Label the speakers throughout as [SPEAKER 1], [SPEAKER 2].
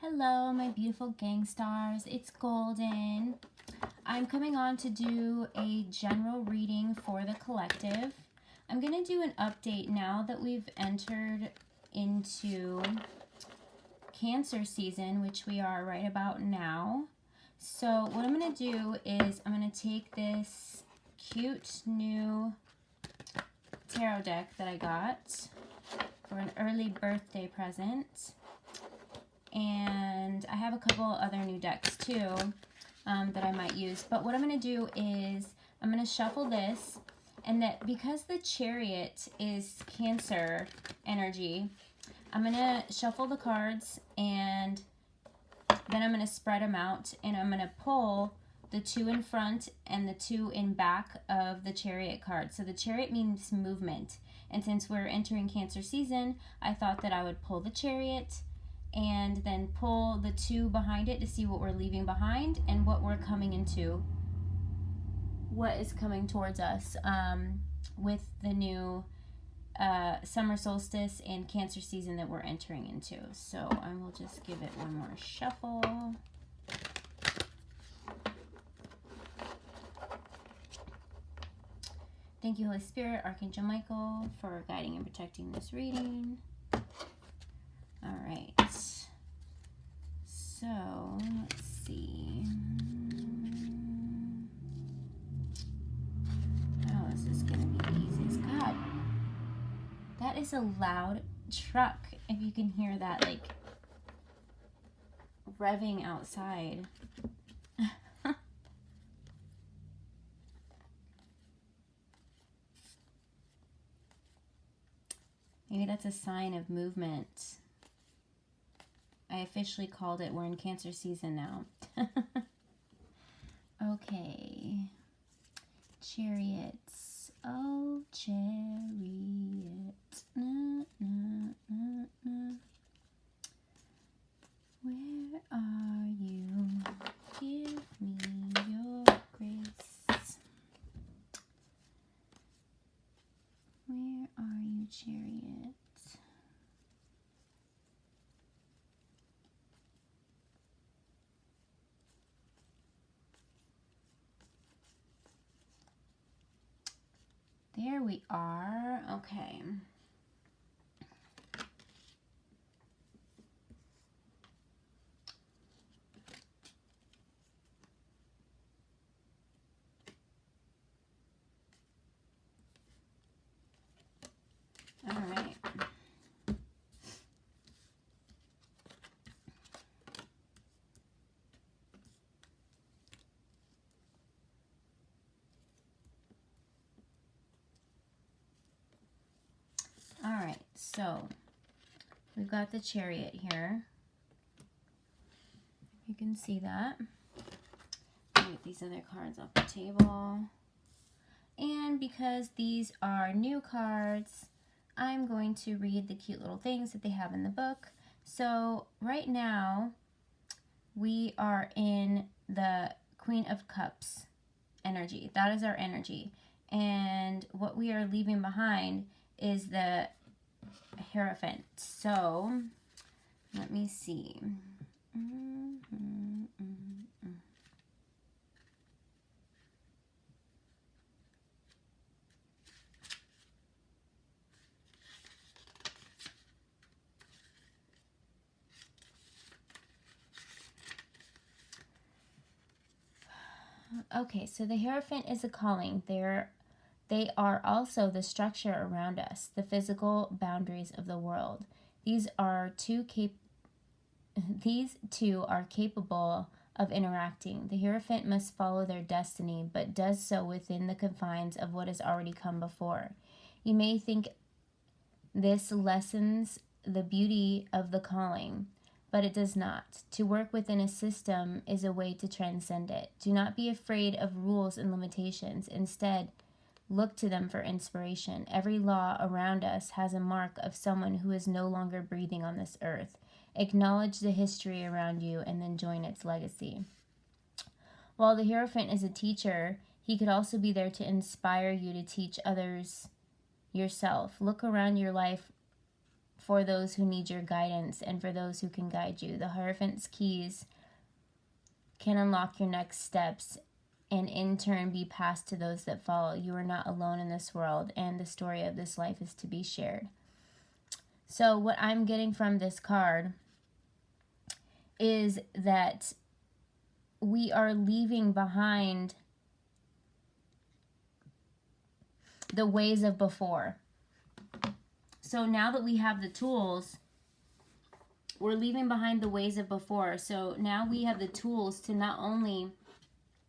[SPEAKER 1] Hello, my beautiful gang stars. It's Golden. I'm coming on to do a general reading for the collective. I'm going to do an update now that we've entered into Cancer season, which we are right about now. So what I'm going to do is I'm going to take this cute new tarot deck that I got for an early birthday present. And I have a couple other new decks too that I might use. But what I'm going to do is I'm going to shuffle this, and that because the Chariot is Cancer energy, I'm going to shuffle the cards and then I'm going to spread them out, and I'm going to pull the two in front and the two in back of the Chariot card. So the Chariot means movement, and since we're entering Cancer season, I thought that I would pull the Chariot and then pull the two behind it to see what we're leaving behind and what we're coming into, what is coming towards us with the new summer solstice and Cancer season that we're entering into. So I will just give it one more shuffle. Thank you, Holy Spirit, Archangel Michael, for guiding and protecting this reading. All right, so let's see. How is this gonna be the easiest? God, that is a loud truck. If you can hear that, like, revving outside. Maybe that's a sign of movement. I officially called it. We're in Cancer season now. Okay. Chariots. Oh, chariot. Na, na, na, na. Where are you? Give me your grace. Where are you, chariot? There we are. Okay. All right. All right, so we've got the Chariot here. You can see that. Get these other cards off the table. And because these are new cards, I'm going to read the cute little things that they have in the book. So right now, we are in the Queen of Cups energy. That is our energy. And what we are leaving behind is the Hierophant. So let me see. Okay, so the Hierophant is a calling. They are also the structure around us, the physical boundaries of the world. These two are capable of interacting. The Hierophant must follow their destiny, but does so within the confines of what has already come before. You may think this lessens the beauty of the calling, but it does not. To work within a system is a way to transcend it. Do not be afraid of rules and limitations. Instead, look to them for inspiration. Every law around us has a mark of someone who is no longer breathing on this earth. Acknowledge the history around you and then join its legacy. While the Hierophant is a teacher, he could also be there to inspire you to teach others yourself. Look around your life for those who need your guidance and for those who can guide you. The Hierophant's keys can unlock your next steps and in turn be passed to those that follow. You are not alone in this world, and the story of this life is to be shared. So what I'm getting from this card is that we are leaving behind the ways of before. So now that we have the tools, we're leaving behind the ways of before. So now we have the tools to not only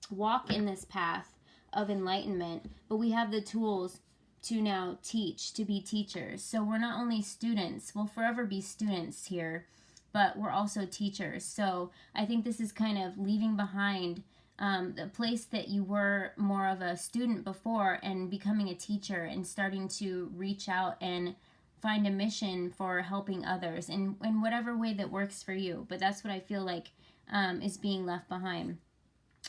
[SPEAKER 1] walk in this path of enlightenment, but we have the tools to now teach, to be teachers. So we're not only students, we'll forever be students here, but we're also teachers. So I think this is kind of leaving behind the place that you were more of a student before and becoming a teacher and starting to reach out and find a mission for helping others in whatever way that works for you. But that's what I feel like is being left behind.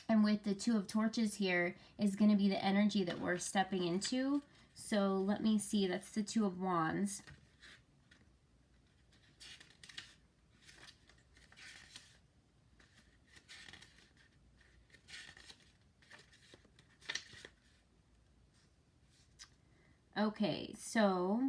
[SPEAKER 1] And with the Two of Torches here is going to be the energy that we're stepping into. So let me see, that's the Two of Wands. Okay, so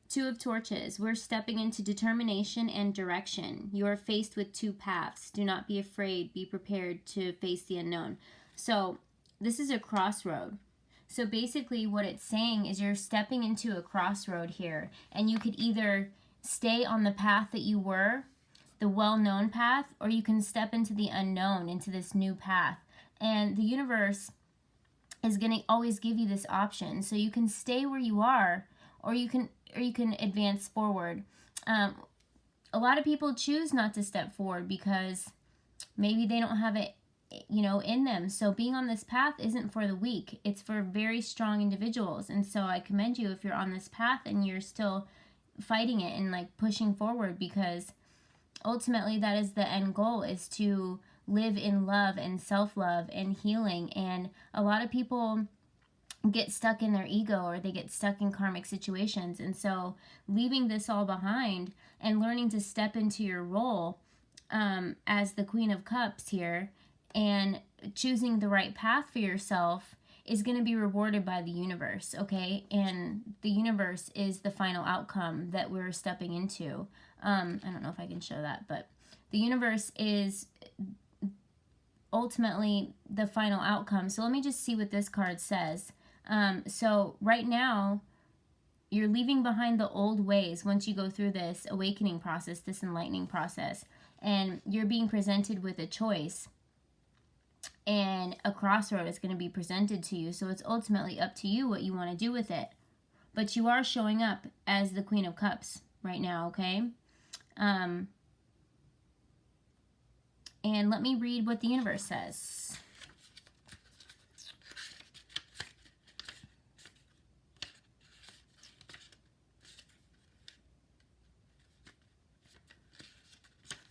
[SPEAKER 1] Two of Torches, we're stepping into determination and direction. You are faced with two paths. Do not be afraid. Be prepared to face the unknown. So this is a crossroad. So basically what it's saying is you're stepping into a crossroad here, and you could either stay on the path that you were, the well-known path, or you can step into the unknown, into this new path. And the universe is going to always give you this option. So you can stay where you are, or you can advance forward. A lot of people choose not to step forward because maybe they don't have it, you know, in them. So being on this path isn't for the weak. It's for very strong individuals. And so I commend you if you're on this path and you're still fighting it and like pushing forward, because ultimately that is the end goal, is to live in love and self-love and healing. And a lot of people get stuck in their ego, or they get stuck in karmic situations. And so leaving this all behind and learning to step into your role as the Queen of Cups here and choosing the right path for yourself is going to be rewarded by the universe, okay? And the universe is the final outcome that we're stepping into. I don't know if I can show that, but the universe is ultimately the final outcome. So let me just see what this card says. So right now, you're leaving behind the old ways once you go through this awakening process, this enlightening process, and you're being presented with a choice, and a crossroad is going to be presented to you. So it's ultimately up to you what you want to do with it. But you are showing up as the Queen of Cups right now, okay? And let me read what the universe says.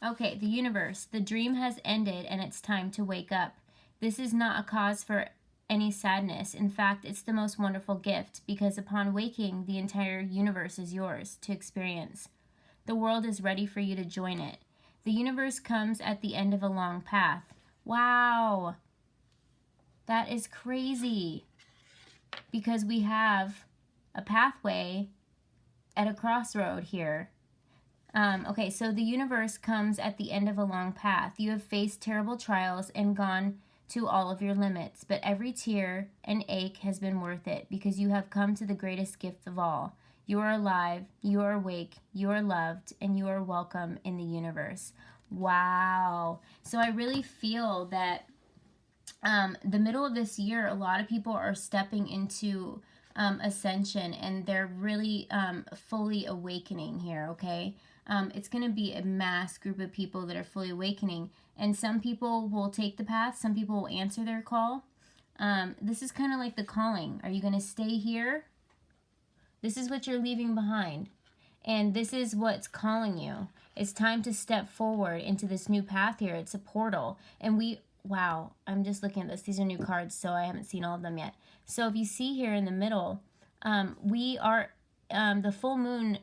[SPEAKER 1] Okay, the universe, the dream has ended and it's time to wake up. This is not a cause for any sadness. In fact, it's the most wonderful gift, because upon waking, the entire universe is yours to experience. The world is ready for you to join it. The universe comes at the end of a long path. Wow! That is crazy, because we have a pathway at a crossroad here. Okay, so the universe comes at the end of a long path. You have faced terrible trials and gone to all of your limits, but every tear and ache has been worth it, because you have come to the greatest gift of all. You are alive, you are awake, you are loved, and you are welcome in the universe. Wow. So I really feel that the middle of this year, a lot of people are stepping into ascension, and they're really fully awakening here, okay? It's going to be a mass group of people that are fully awakening, and some people will take the path, some people will answer their call. This is kind of like the calling. Are you going to stay here? This is what you're leaving behind, and this is what's calling you. It's time to step forward into this new path here. It's a portal, and wow, I'm just looking at this. These are new cards, so I haven't seen all of them yet. So if you see here in the middle, We are the full moon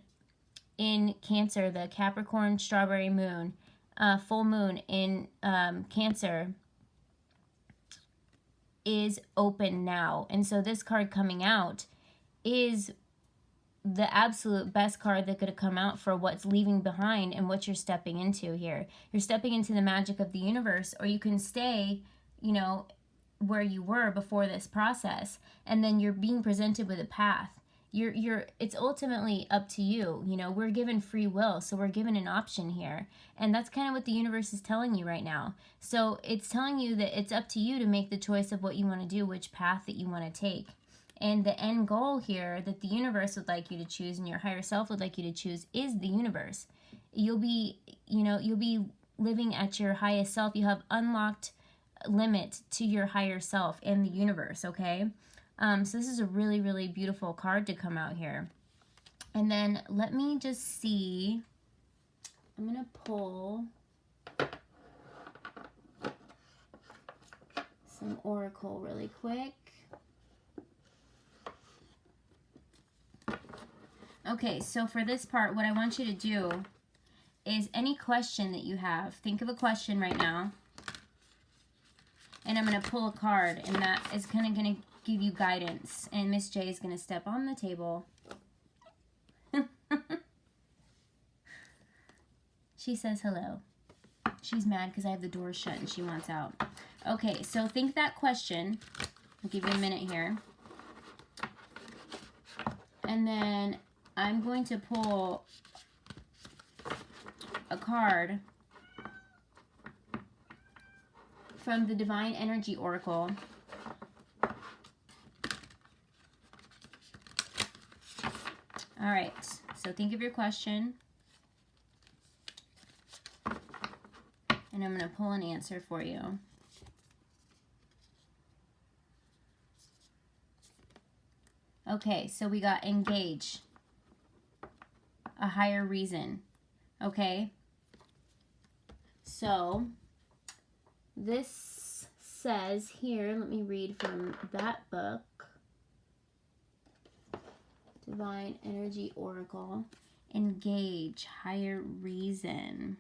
[SPEAKER 1] in Cancer, the Capricorn strawberry moon, full moon in Cancer is open now. And so this card coming out is the absolute best card that could have come out for what's leaving behind and what you're stepping into here. You're stepping into the magic of the universe, or you can stay, you know, where you were before this process, and then you're being presented with a path. It's ultimately up to you. You know, we're given free will, so we're given an option here. And that's kind of what the universe is telling you right now. So it's telling you that it's up to you to make the choice of what you want to do, which path that you want to take. And the end goal here that the universe would like you to choose and your higher self would like you to choose is the universe. You'll be living at your highest self. You have unlocked limit to your higher self and the universe, okay? So this is a really, really beautiful card to come out here. And then let me just see. I'm going to pull some oracle really quick. Okay, so for this part, what I want you to do is any question that you have, think of a question right now, and I'm going to pull a card, and that is kind of going to give you guidance. And Miss J is going to step on the table. She says hello. She's mad because I have the door shut and she wants out. Okay, so think that question. I'll give you a minute here. And then I'm going to pull a card from the Divine Energy Oracle. All right, so think of your question. And I'm going to pull an answer for you. Okay, so we got engage. A higher reason. Okay? So, this says here, let me read from that book. Divine Energy Oracle. Engage, higher reason.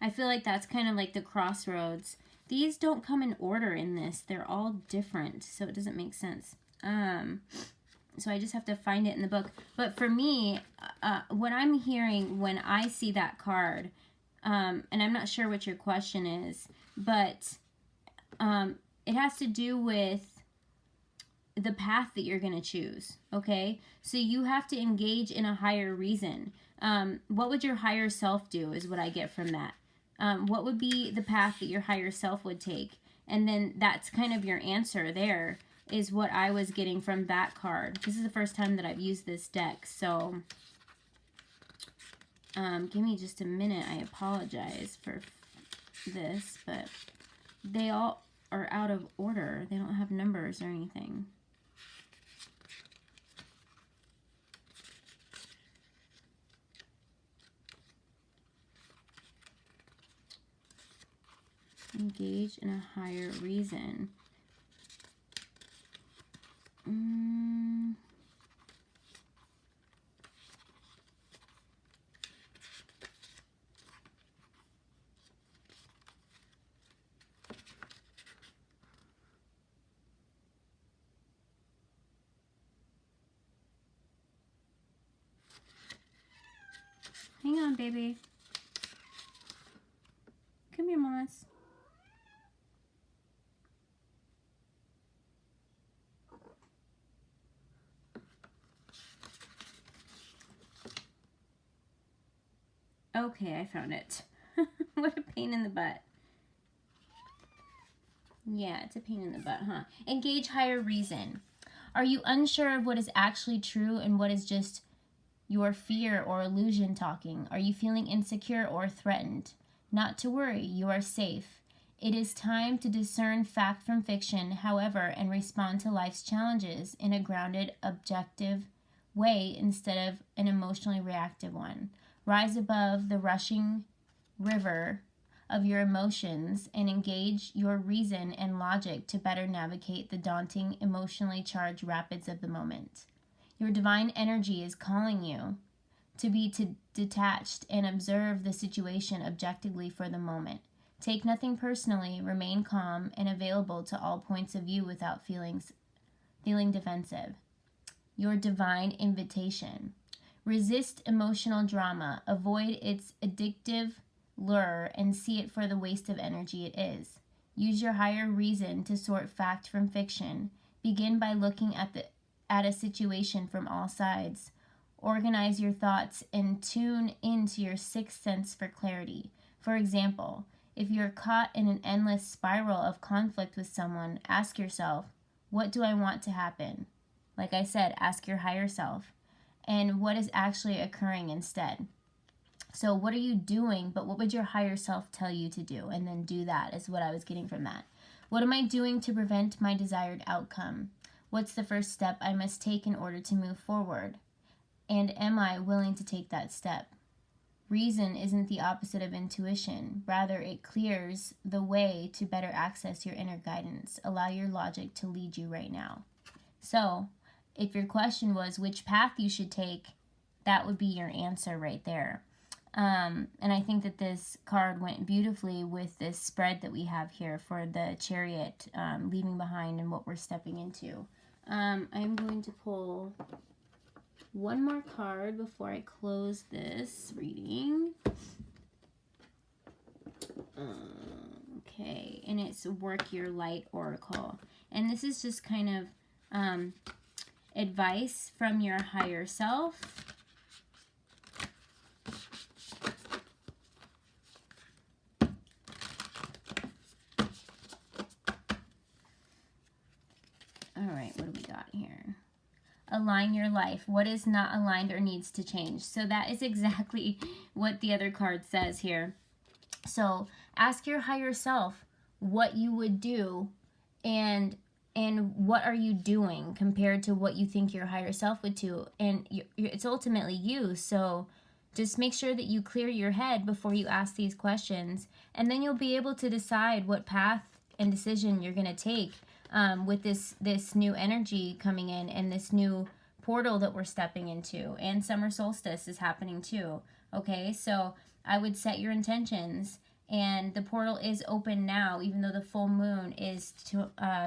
[SPEAKER 1] I feel like that's kind of like the crossroads. These don't come in order in this. They're all different, so it doesn't make sense. So I just have to find it in the book. But for me, what I'm hearing when I see that card, and I'm not sure what your question is, but it has to do with the path that you're going to choose, okay? So you have to engage in a higher reason. What would your higher self do is what I get from that. What would be the path that your higher self would take? And then that's kind of your answer there, is what I was getting from that card. This is the first time that I've used this deck, so give me just a minute. I apologize for this, but they all are out of order. They don't have numbers or anything. Engage in a higher reason. Hang on, baby. Come here, mamas. Okay, I found it. What a pain in the butt. Yeah, it's a pain in the butt, huh? Engage higher reason. Are you unsure of what is actually true and what is just your fear or illusion talking? Are you feeling insecure or threatened? Not to worry, you are safe. It is time to discern fact from fiction, however, and respond to life's challenges in a grounded, objective way instead of an emotionally reactive one. Rise above the rushing river of your emotions and engage your reason and logic to better navigate the daunting, emotionally charged rapids of the moment. Your divine energy is calling you to be detached and observe the situation objectively for the moment. Take nothing personally, remain calm and available to all points of view without feeling defensive. Your divine invitation. Resist emotional drama, avoid its addictive lure, and see it for the waste of energy it is. Use your higher reason to sort fact from fiction. Begin by looking at a situation from all sides. Organize your thoughts and tune into your sixth sense for clarity. For example, if you're caught in an endless spiral of conflict with someone, ask yourself, what do I want to happen? Like I said, ask your higher self. And what is actually occurring instead? So what are you doing, but what would your higher self tell you to do? And then do that is what I was getting from that. What am I doing to prevent my desired outcome? What's the first step I must take in order to move forward? And am I willing to take that step? Reason isn't the opposite of intuition. Rather, it clears the way to better access your inner guidance. Allow your logic to lead you right now. So, if your question was which path you should take, that would be your answer right there. And I think that this card went beautifully with this spread that we have here for the Chariot, leaving behind and what we're stepping into. I'm going to pull one more card before I close this reading. Okay, and it's Work Your Light Oracle. And this is just kind of advice from your higher self. All right, what do we got here? Align your life. What is not aligned or needs to change? So that is exactly what the other card says here. So ask your higher self what you would do and what are you doing compared to what you think your higher self would do. And it's ultimately you. So just make sure that you clear your head before you ask these questions. And then you'll be able to decide what path and decision you're going to take with this new energy coming in and this new portal that we're stepping into. And summer solstice is happening too. Okay, so I would set your intentions. And the portal is open now, even though the full moon is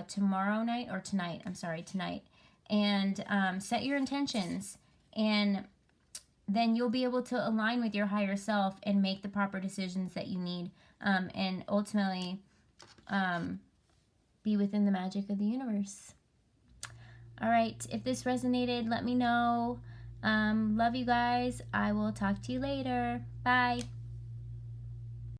[SPEAKER 1] tomorrow night, or tonight. I'm sorry, tonight. And set your intentions. And then you'll be able to align with your higher self and make the proper decisions that you need. And ultimately be within the magic of the universe. All right, if this resonated, let me know. Love you guys. I will talk to you later. Bye.